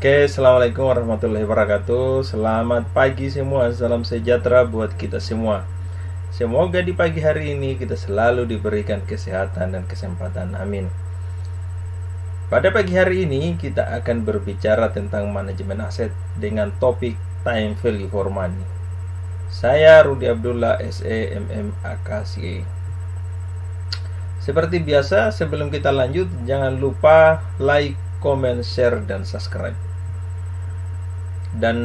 Oke, assalamualaikum warahmatullahi wabarakatuh. Selamat pagi semua, salam sejahtera buat kita semua. Semoga di pagi hari ini kita selalu diberikan kesehatan dan kesempatan, amin. Pada pagi hari ini kita akan berbicara tentang manajemen aset dengan topik time value for money. Saya Rudi Abdullah, SE MM AKCA. Seperti biasa, sebelum kita lanjut, jangan lupa like, comment, share, dan subscribe. Dan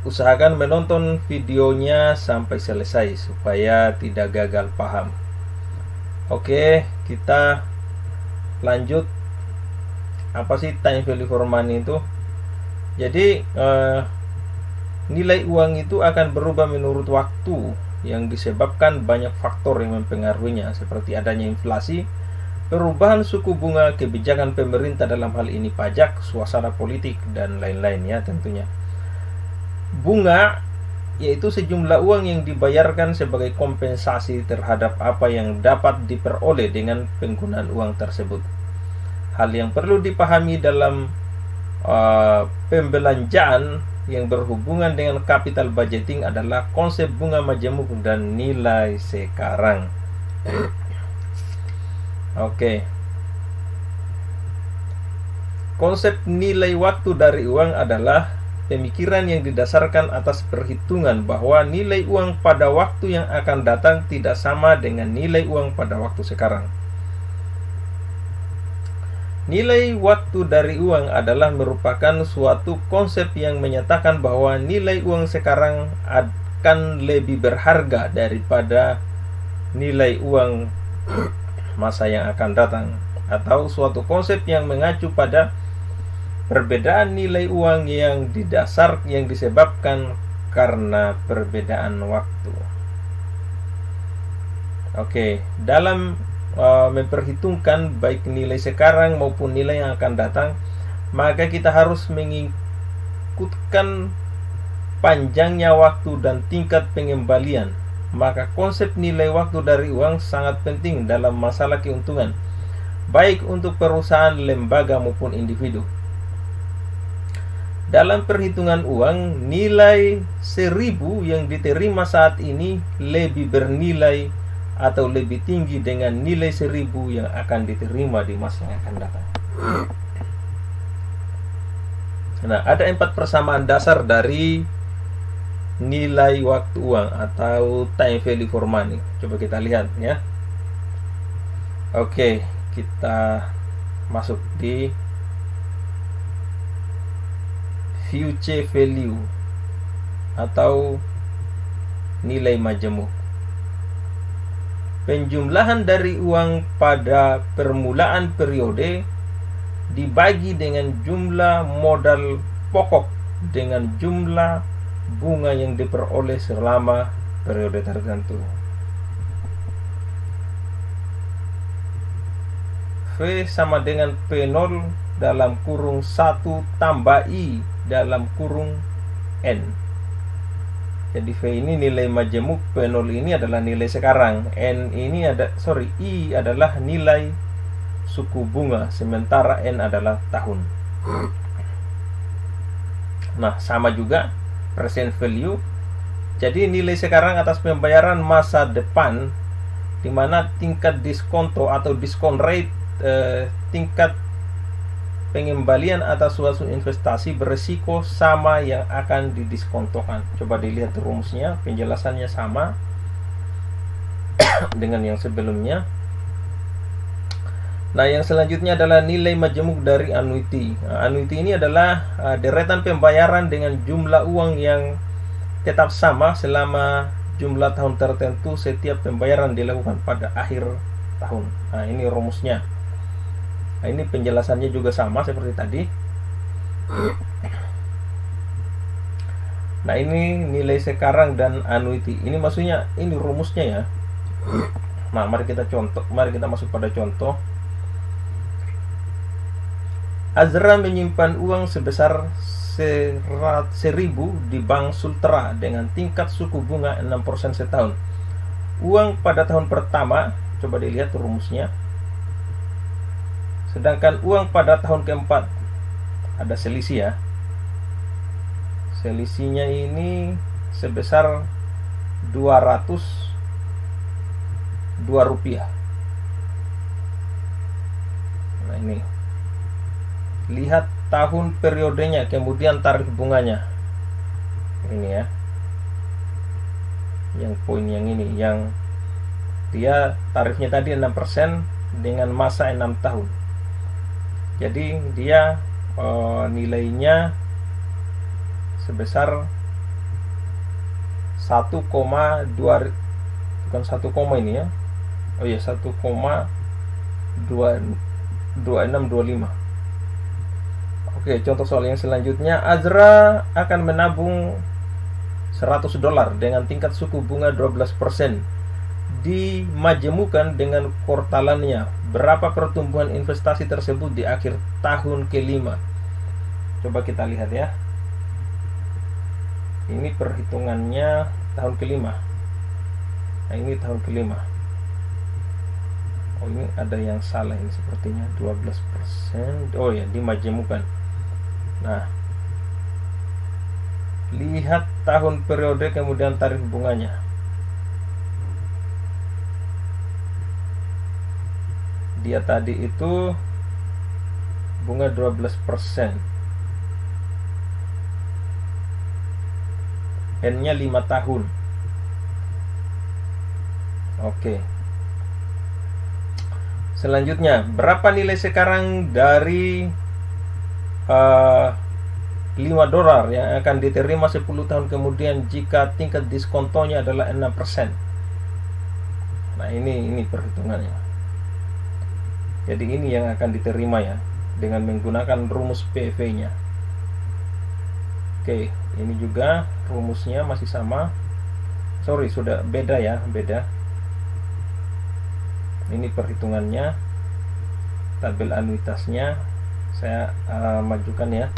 usahakan menonton videonya sampai selesai supaya tidak gagal paham. Oke, kita lanjut. Apa sih time value for money itu? Jadi nilai uang itu akan berubah menurut waktu yang disebabkan banyak faktor yang mempengaruhinya, seperti adanya inflasi, perubahan suku bunga, kebijakan pemerintah dalam hal ini pajak, suasana politik, dan lain-lain ya tentunya. Bunga yaitu sejumlah uang yang dibayarkan sebagai kompensasi terhadap apa yang dapat diperoleh dengan penggunaan uang tersebut. Hal yang perlu dipahami dalam pembelanjaan yang berhubungan dengan capital budgeting adalah konsep bunga majemuk dan nilai sekarang. Oke. Konsep nilai waktu dari uang adalah pemikiran yang didasarkan atas perhitungan bahwa nilai uang pada waktu yang akan datang tidak sama dengan nilai uang pada waktu sekarang. Nilai waktu dari uang adalah merupakan suatu konsep yang menyatakan bahwa nilai uang sekarang akan lebih berharga daripada nilai uang masa yang akan datang, atau suatu konsep yang mengacu pada perbedaan nilai uang yang disebabkan karena perbedaan waktu. Oke, dalam memperhitungkan baik nilai sekarang maupun nilai yang akan datang, maka kita harus mengikutkan panjangnya waktu dan tingkat pengembalian. Maka konsep nilai waktu dari uang sangat penting dalam masalah keuntungan, baik untuk perusahaan, lembaga maupun individu. Dalam perhitungan uang, nilai 1000 yang diterima saat ini lebih bernilai atau lebih tinggi dengan nilai 1000 yang akan diterima di masa yang akan datang. Nah, ada 4 persamaan dasar dari nilai waktu uang atau time value for money. Coba kita lihat ya. Oke, kita masuk di future value atau nilai majemuk. Penjumlahan dari uang pada permulaan periode dibagi dengan jumlah modal pokok dengan jumlah bunga yang diperoleh selama periode tertentu. V sama dengan P0 dalam kurung 1 tambah I dalam kurung N. Jadi V ini nilai majemuk, P0 ini adalah nilai sekarang, I adalah nilai suku bunga, sementara N adalah tahun. Nah, sama juga present value. Jadi nilai sekarang atas pembayaran masa depan, di mana tingkat diskonto atau diskon rate, tingkat pengembalian atas suatu investasi berisiko sama yang akan didiskontokan. Coba dilihat rumusnya, penjelasannya sama dengan yang sebelumnya. Nah, yang selanjutnya adalah nilai majemuk dari annuity. Annuity ini adalah deretan pembayaran dengan jumlah uang yang tetap sama selama jumlah tahun tertentu setiap pembayaran dilakukan pada akhir tahun. Nah, ini rumusnya. Nah, ini penjelasannya juga sama seperti tadi. Nah, ini nilai sekarang dan annuity. Ini maksudnya, ini rumusnya ya. Nah, mari kita masuk pada contoh. Azra menyimpan uang sebesar 100.000 di Bank Sultra dengan tingkat suku bunga 6% setahun. Uang pada tahun pertama, coba dilihat rumusnya. Sedangkan uang pada tahun keempat, ada selisih ya. selisihnya ini sebesar 202 rupiah. Nah ini, lihat tahun periodenya, kemudian tarif bunganya. Ini ya, yang poin yang ini, yang dia tarifnya tadi 6% dengan masa 6 tahun. Jadi dia nilainya sebesar 1,2, bukan 1, ini ya. Oh ya, 1,2625. Oke, contoh soal yang selanjutnya. Azra akan menabung $100 dengan tingkat suku bunga 12%. Dimajemukan dengan kuartalannya. Berapa pertumbuhan investasi tersebut di akhir tahun kelima? Coba kita lihat ya. Ini perhitungannya tahun kelima. Nah ini tahun kelima. Oh ini ada yang salah ini sepertinya, 12%. Oh ya, dimajemukan. Nah, lihat tahun periode kemudian tarif bunganya. Dia tadi itu bunga 12%. N-nya 5 tahun. Oke. Selanjutnya, berapa nilai sekarang dari $5 yang akan diterima 10 tahun kemudian jika tingkat diskontonya adalah 6%? Nah, ini perhitungannya. Jadi ini yang akan diterima ya, dengan menggunakan rumus PV-nya. Oke, ini juga rumusnya masih sama. Sorry, sudah beda ya, beda. Ini perhitungannya, tabel anuitasnya saya majukan ya.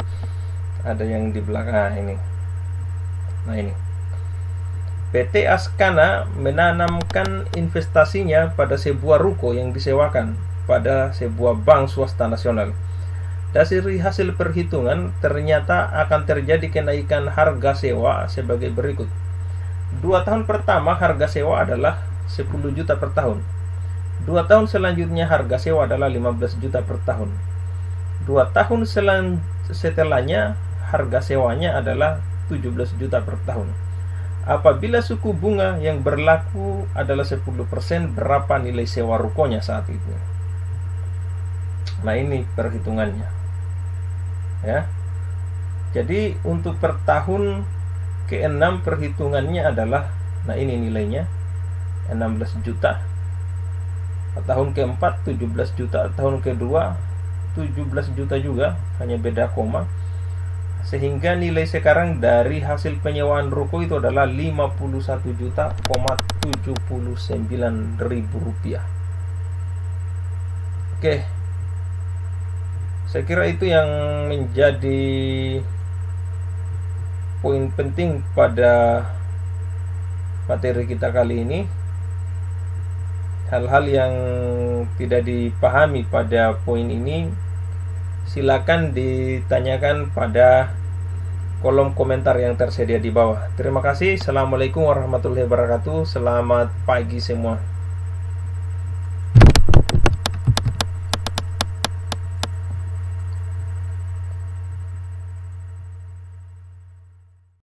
Ada yang di belakang ini. Nah ini, PT Askana menanamkan investasinya pada sebuah ruko yang disewakan pada sebuah bank swasta nasional. Dari hasil perhitungan ternyata akan terjadi kenaikan harga sewa sebagai berikut. 2 tahun pertama harga sewa adalah 10 juta per tahun. 2 tahun selanjutnya harga sewa adalah 15 juta per tahun. 2 tahun setelahnya harga sewanya adalah 17 juta per tahun. Apabila suku bunga yang berlaku adalah 10%, berapa nilai sewa rukonya saat itu? Nah ini perhitungannya ya. Jadi untuk per tahun ke-6 perhitungannya adalah, nah ini nilainya 16 juta. Tahun ke-4 17 juta, tahun ke-2 17 juta juga, hanya beda koma. Sehingga nilai sekarang dari hasil penyewaan ruko itu adalah 51,79 ribu rupiah. Oke, saya kira itu yang menjadi poin penting pada materi kita kali ini. Hal-hal yang tidak dipahami pada poin ini silakan ditanyakan pada kolom komentar yang tersedia di bawah. Terima kasih. Assalamualaikum warahmatullahi wabarakatuh. Selamat pagi semua.